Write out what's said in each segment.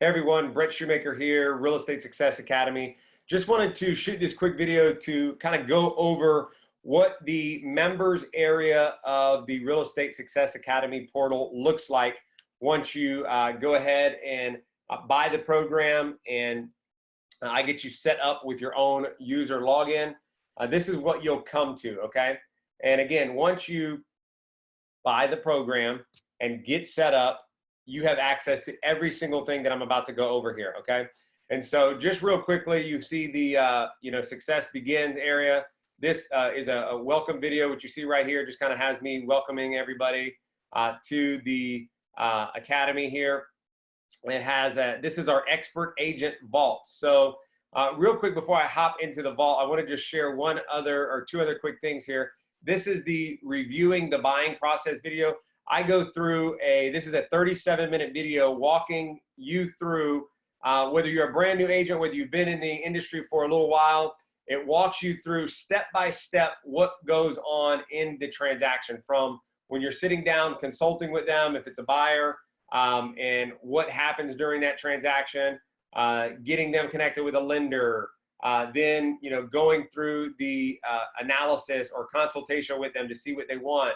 Hey everyone, Brett Shoemaker here, Real Estate Success Academy. Just wanted to shoot this quick video to kind of go over what the members area of the Real Estate Success Academy portal looks like once you go ahead and buy the program, and I get you set up with your own user login. This is what you'll come to, okay? And again, once you buy the program and get set up, you have access to every single thing that I'm about to go over here, okay? And so just real quickly, you see the Success Begins area. This is a welcome video, which you see right here. Just kind of has me welcoming everybody to the Academy here. It has this is our Expert Agent Vault. So real quick before I hop into the vault, I want to just share two other quick things here. This is the reviewing the buying process video. I go through this is a 37-minute video walking you through whether you're a brand new agent, whether you've been in the industry for a little while. It walks you through step by step what goes on in the transaction, from when you're sitting down consulting with them, if it's a buyer, and what happens during that transaction, getting them connected with a lender, then going through the analysis or consultation with them to see what they want.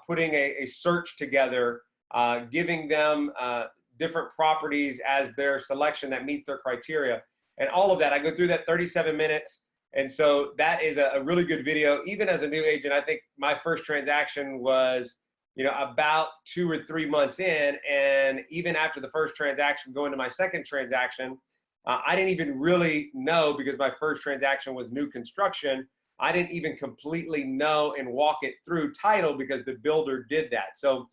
Putting a search together, giving them different properties as their selection that meets their criteria, and all of that. I go through that 37 minutes. And so that is a really good video. Even as a new agent, I think my first transaction was, about 2 or 3 months in. And even after the first transaction, going to my second transaction, I didn't even really know, because my first transaction was new construction. I didn't even completely know and walk it through title because the builder did that. So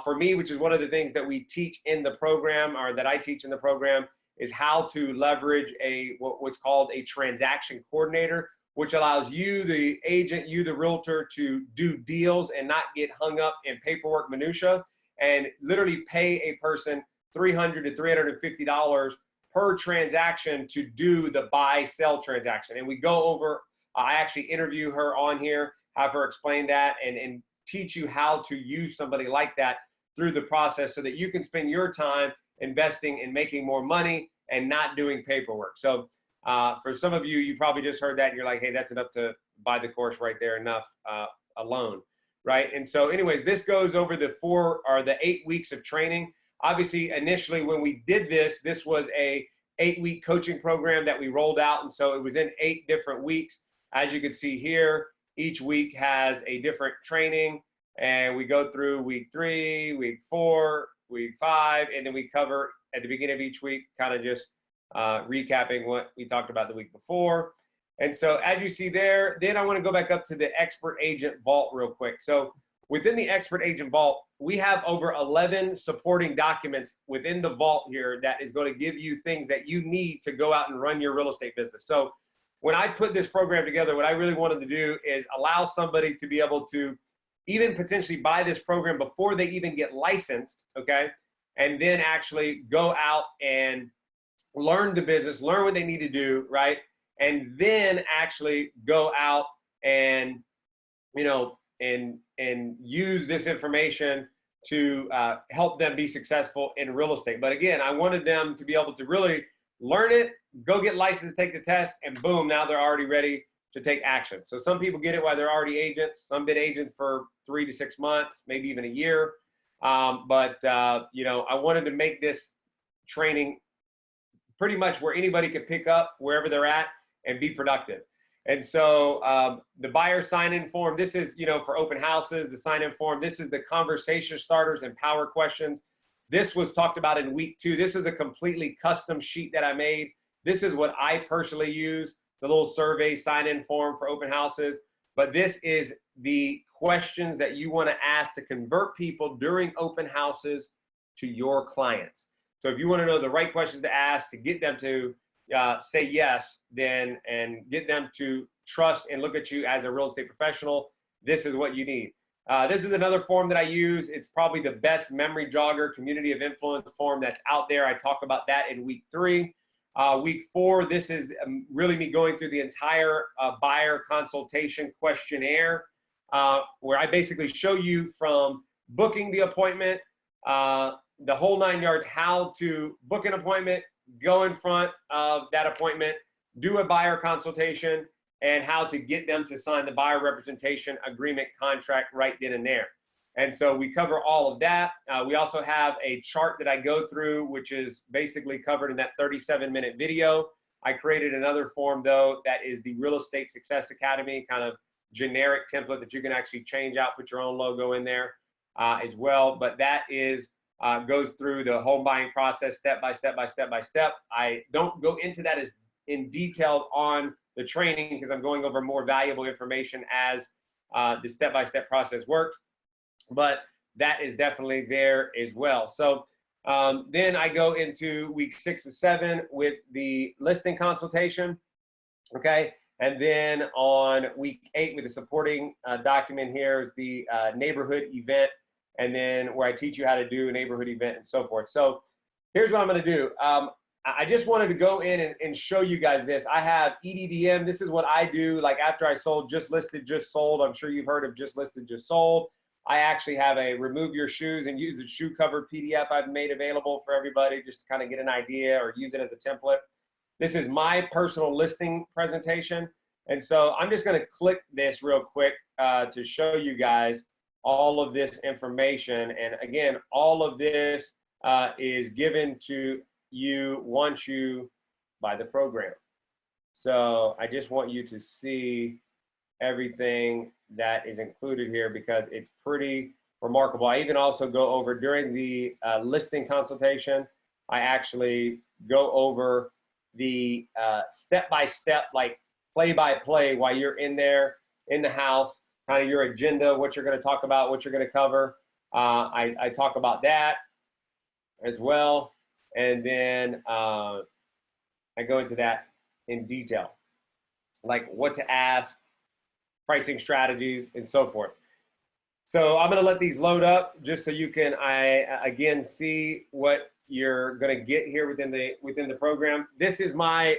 for me, which is one of the things that we teach in the program, or that I teach in the program, is how to leverage what's called a transaction coordinator, which allows you, the agent, you, the realtor, to do deals and not get hung up in paperwork minutia, and literally pay a person $300 to $350 per transaction to do the buy-sell transaction. And we go over, I actually interview her on here, have her explain that, and teach you how to use somebody like that through the process so that you can spend your time investing and making more money and not doing paperwork. So for some of you, you probably just heard that and you're like, hey, that's enough to buy the course right there, enough alone, right? And so anyways, this goes over the 8 weeks of training. Obviously, initially when we did this was a 8-week coaching program that we rolled out. And so it was in 8 different weeks. As you can see here, each week has a different training, and we go through week 3, week 4, week 5, and then we cover at the beginning of each week, kind of just recapping what we talked about the week before. And so as you see there, then I want to go back up to the Expert Agent Vault real quick. So within the Expert Agent Vault, we have over 11 supporting documents within the vault here that is going to give you things that you need to go out and run your real estate business. So when I put this program together, what I really wanted to do is allow somebody to be able to even potentially buy this program before they even get licensed, okay? And then actually go out and learn the business, learn what they need to do, right? And then actually go out and, and use this information to help them be successful in real estate. But again, I wanted them to be able to really learn it, go get licensed, take the test, and boom, now they're already ready to take action. So some people get it while they're already agents. Some been agents for 3 to 6 months, maybe even a year. I wanted to make this training pretty much where anybody could pick up wherever they're at and be productive. And so the buyer sign-in form, this is, for open houses, the sign-in form. This is the conversation starters and power questions. This was talked about in week 2. This is a completely custom sheet that I made. This is what I personally use, the little survey sign-in form for open houses. But this is the questions that you want to ask to convert people during open houses to your clients. So if you want to know the right questions to ask to get them to say yes, then, and get them to trust and look at you as a real estate professional, this is what you need. This is another form that I use. It's probably the best memory jogger, community of influence form that's out there. I talk about that in week 3. Week 4, this is really me going through the entire buyer consultation questionnaire, where I basically show you from booking the appointment, the whole 9 yards, how to book an appointment, go in front of that appointment, do a buyer consultation, and how to get them to sign the buyer representation agreement contract right then and there. And so we cover all of that. We also have a chart that I go through, which is basically covered in that 37-minute video. I created another form, though, that is the Real Estate Success Academy kind of generic template that you can actually change out, put your own logo in there as well. But that is goes through the home buying process step by step by step by step. I don't go into that as in detail on the training because I'm going over more valuable information as the step-by-step process works. But that is definitely there as well. So then I go into week 6 or 7 with the listing consultation, okay? And then on week 8 with the supporting document here is the neighborhood event, and then where I teach you how to do a neighborhood event and so forth. So here's what I'm gonna do. I just wanted to go in and show you guys this. I have EDDM. This is what I do. Like after I sold Just Listed, Just Sold. I'm sure you've heard of Just Listed, Just Sold. I actually have a remove your shoes and use the shoe cover PDF I've made available for everybody just to kind of get an idea or use it as a template. This is my personal listing presentation. And so I'm just going to click this real quick to show you guys all of this information. And again, all of this is given to you once you buy the program. So I just want you to see everything that is included here because it's pretty remarkable. I even also go over during the listing consultation, I actually go over the step-by-step, like play-by-play while you're in there in the house, kind of your agenda, what you're going to talk about, what you're going to cover. I talk about that as well. And then I go into that in detail, like what to ask, pricing strategies, and so forth. So I'm going to let these load up just so you can, again, see what you're going to get here within the program. This is my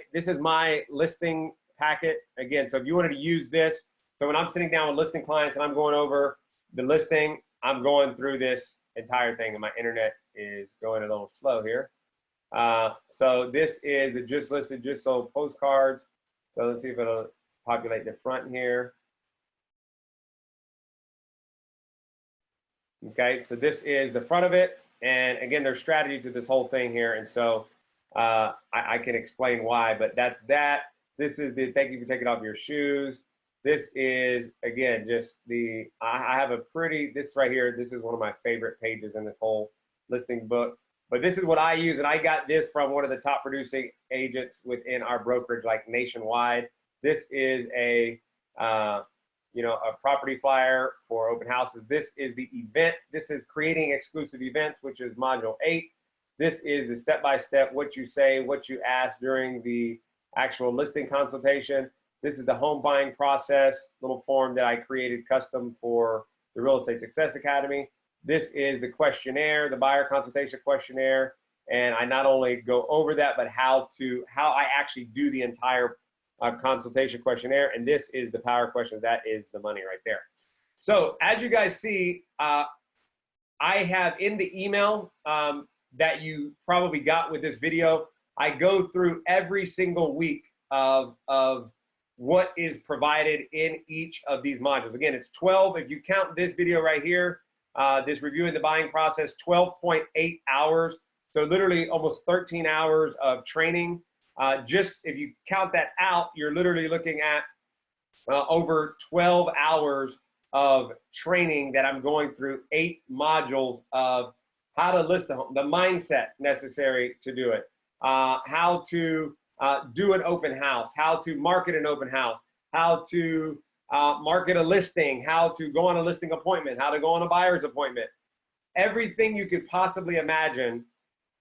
listing packet again. So if you wanted to use this, so when I'm sitting down with listing clients and I'm going over the listing, I'm going through this entire thing, and my internet is going a little slow here. So this is the Just Listed, Just Sold postcards. So let's see if it'll populate the front here. Okay, so this is the front of it. And again, there's strategy to this whole thing here. And so I can explain why, but that's that. This is the thank you for taking off your shoes. This is, again, just the, I have a pretty, this right here, this is one of my favorite pages in this whole listing book. But this is what I use, and I got this from one of the top producing agents within our brokerage, like nationwide. This is a, you know, a property flyer for open houses. This is the event. This is creating exclusive events, which is module 8. This is the step-by-step, what you say, what you ask during the actual listing consultation. This is the home buying process, little form that I created custom for the Real Estate Success Academy. This is the questionnaire, the buyer consultation questionnaire. And I not only go over that, but how I actually do the entire consultation questionnaire. And this is the power question. That is the money right there. So as you guys see, I have in the email that you probably got with this video, I go through every single week of what is provided in each of these modules. Again, it's 12. If you count this video right here, this reviewing the buying process, 12.8 hours. So literally almost 13 hours of training. Just if you count that out, you're literally looking at over 12 hours of training that I'm going through 8 modules of how to list the home, the mindset necessary to do it, how to do an open house, how to market an open house, how to market a listing, how to go on a listing appointment, how to go on a buyer's appointment. Everything you could possibly imagine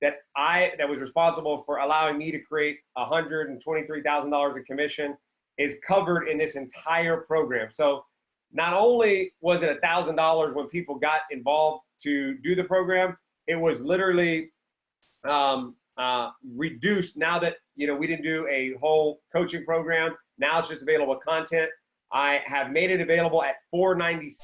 that was responsible for allowing me to create $123,000 of commission is covered in this entire program. So not only was it $1,000 when people got involved to do the program, it was literally reduced now that, you know, we didn't do a whole coaching program. Now it's just available content. I have made it available at $497.